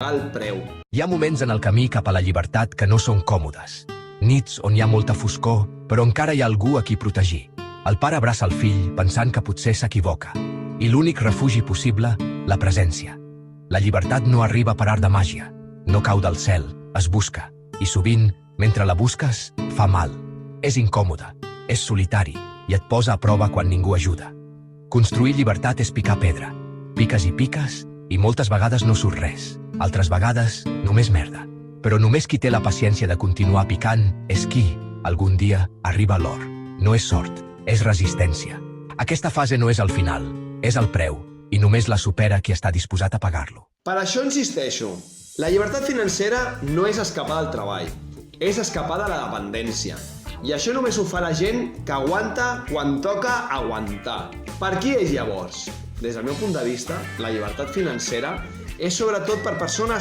pagar el preu. Hi ha moments en el camí cap a la llibertat que no són còmodes. Nits on hi ha molta foscor, però encara hi ha algú a qui protegir. El pare abraça el fill pensant que potser s'equivoca. I l'únic refugi possible, la presència. La llibertat no arriba per art de màgia. No cau del cel, es busca. I sovint, mentre la busques, fa mal. És incòmode, és solitari i et posa a prova quan ningú ajuda. Construir llibertat és picar pedra. Piques i moltes vegades no surt res. Altres vegades, només merda. Però només qui té la paciència de continuar picant és qui, algun dia, arriba a l'or. No és sort, és resistència. Aquesta fase no és el final, és el preu, i només la supera qui està disposat a pagar-lo. Per això insisteixo, la llibertat financera no és escapar del treball, és escapar de la dependència. I això només ho fa la gent que aguanta quan toca aguantar. Per qui és llavors? Des del meu punt de vista, la llibertat financera és sobretot per persones